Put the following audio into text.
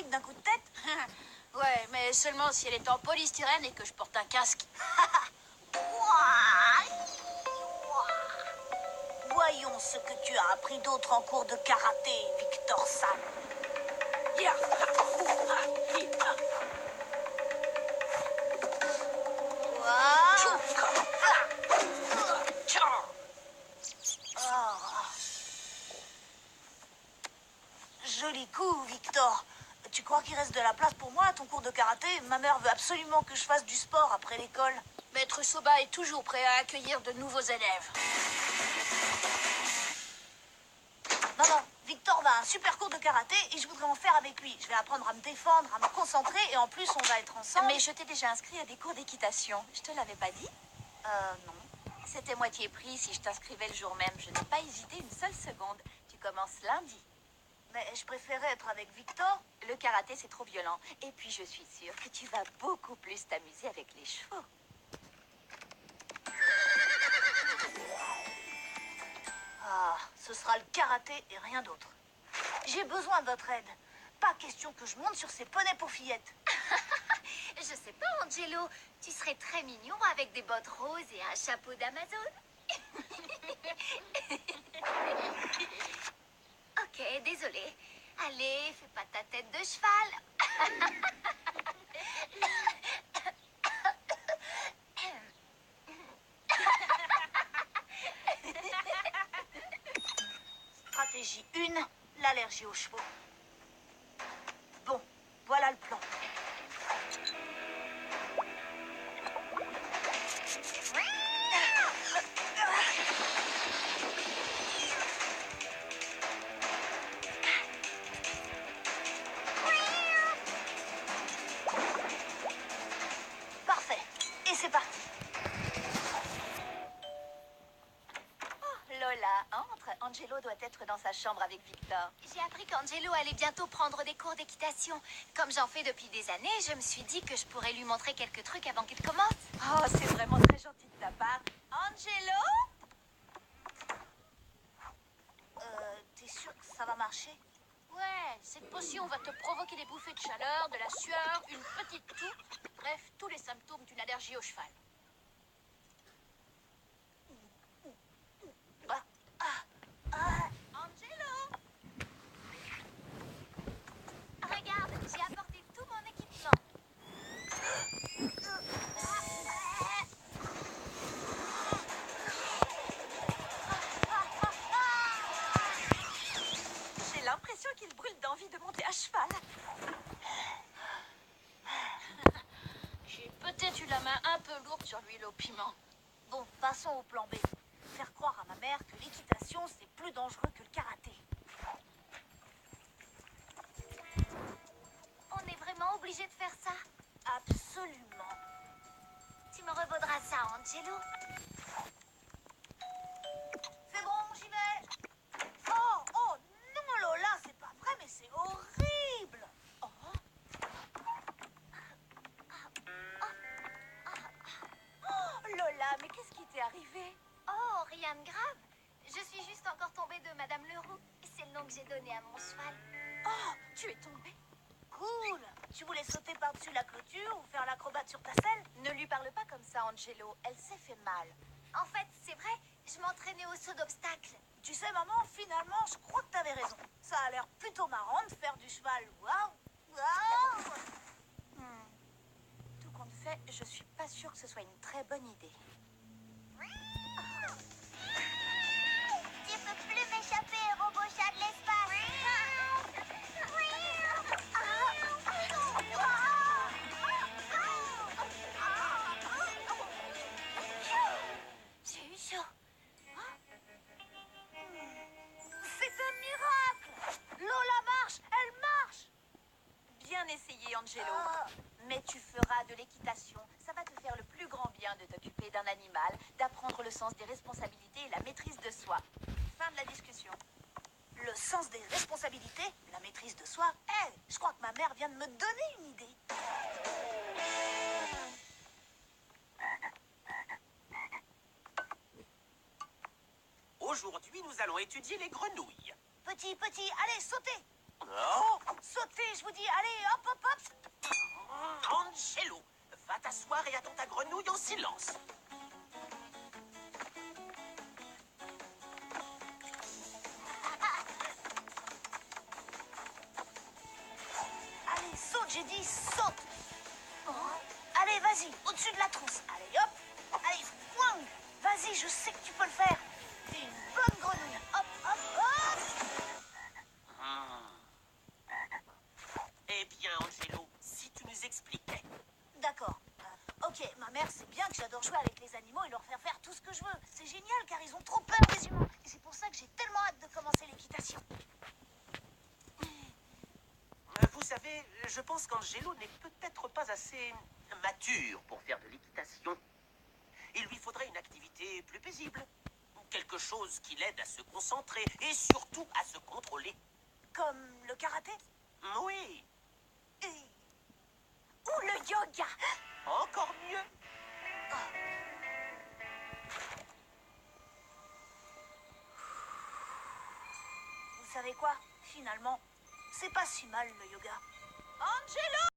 paralystique d'un coup de tête? Ouais, mais seulement si elle est en polystyrène et que je porte un casque. Voyons ce que tu as appris d'autre en cours de karaté, Victor San. Joli coup, Victor. Tu crois qu'il reste de la place pour moi à ton cours de karaté? Ma mère veut absolument que je fasse du sport après l'école. Maître Soba est toujours prêt à accueillir de nouveaux élèves. Maman, Victor va à un super cours de karaté et je voudrais en faire avec lui. Je vais apprendre à me défendre, à me concentrer et en plus on va être ensemble. Mais je t'ai déjà inscrit à des cours d'équitation. Je te l'avais pas dit? Non. C'était moitié prix si je t'inscrivais le jour même. Je n'ai pas hésité une seule seconde. Tu commences lundi. Mais je préférais être avec Victor. Le karaté, c'est trop violent. Et puis, je suis sûre que tu vas beaucoup plus t'amuser avec les chevaux. Ah, ce sera le karaté et rien d'autre. J'ai besoin de votre aide. Pas question que je monte sur ces poneys pour fillettes. Je sais pas, Angelo. Tu serais très mignon avec des bottes roses et un chapeau d'Amazon. Ok, désolé. Allez, fais pas ta tête de cheval. Stratégie 1, l'allergie aux chevaux. Bon, voilà le plan. Parfait. Et c'est parti. Lola, entre. Angelo doit être dans sa chambre avec Victor. J'ai appris qu'Angelo allait bientôt prendre des cours d'équitation. Comme j'en fais depuis des années, je me suis dit que je pourrais lui montrer quelques trucs avant qu'il commence. Oh, c'est vraiment très gentil de ta part. Angelo? T'es sûr que ça va marcher? Ouais, cette potion va te provoquer des bouffées de chaleur, de la sueur, une petite toux. Bref, tous les symptômes d'une allergie au cheval. Angelo! Regarde, j'ai apporté tout mon équipement. J'ai l'impression qu'il brûle d'envie de monter à cheval. J'ai peut-être eu la main un peu lourde sur l'huile au piment. Bon, passons au plan B. Faire croire à ma mère que l'équitation, c'est plus dangereux que le karaté. On est vraiment obligé de faire ça? Absolument. Tu me revaudras ça, Angelo. C'est bon, j'y vais. Oh, oh, non, Lola, c'est pas vrai, mais c'est horrible. Oh, Lola, mais qu'est-ce qui t'est arrivé? Oh, rien de grave. Je suis juste encore tombée de Madame Leroux. C'est le nom que j'ai donné à mon cheval. Oh, tu es tombée. Cool. Tu voulais sauter par-dessus la clôture ou faire l'acrobate sur ta selle? Ne lui parle pas comme ça, Angelo. Elle s'est fait mal. En fait, c'est vrai, je m'entraînais au saut d'obstacle. Tu sais, maman, finalement, je crois que t'avais raison. Ça a l'air plutôt marrant de faire du cheval. Waouh, waouh. Tout compte fait, je suis pas sûre que ce soit une très bonne idée. Tu peux plus m'échapper, robot chat de l'espace. J'ai eu chaud. C'est un miracle. Lola marche, elle marche. Bien essayé, Angelo. Ah. Mais tu feras de l'équitation. Ça va te faire le plus grand bien de t'occuper d'un animal, d'apprendre le sens des responsabilités et la maîtrise de soi. Fin de la discussion. Le sens des responsabilités, la maîtrise de soi. Je crois que ma mère vient de me donner une idée. Aujourd'hui, nous allons étudier les grenouilles. Petit, allez, sautez. Oh, Sautez, je vous dis, allez, en silence. Allez, saute, j'ai dit, saute. Allez, vas-y, au-dessus de la trousse. Allez, hop. Allez, fouang. Vas-y, je sais que tu peux le faire. T'es une bonne grenouille. Hop, hop, hop. Eh bien, Angelo, si tu nous expliquais. D'accord. Ok, ma mère sait bien que j'adore jouer avec les animaux et leur faire faire tout ce que je veux. C'est génial car ils ont trop peur des humains. Et c'est pour ça que j'ai tellement hâte de commencer l'équitation. Vous savez, je pense qu'Angelo n'est peut-être pas assez mature pour faire de l'équitation. Il lui faudrait une activité plus paisible. Quelque chose qui l'aide à se concentrer et surtout à se contrôler. Comme le karaté Oui, ou le yoga. encore mieux. Vous savez quoi? Finalement, c'est pas si mal le yoga. Angelo!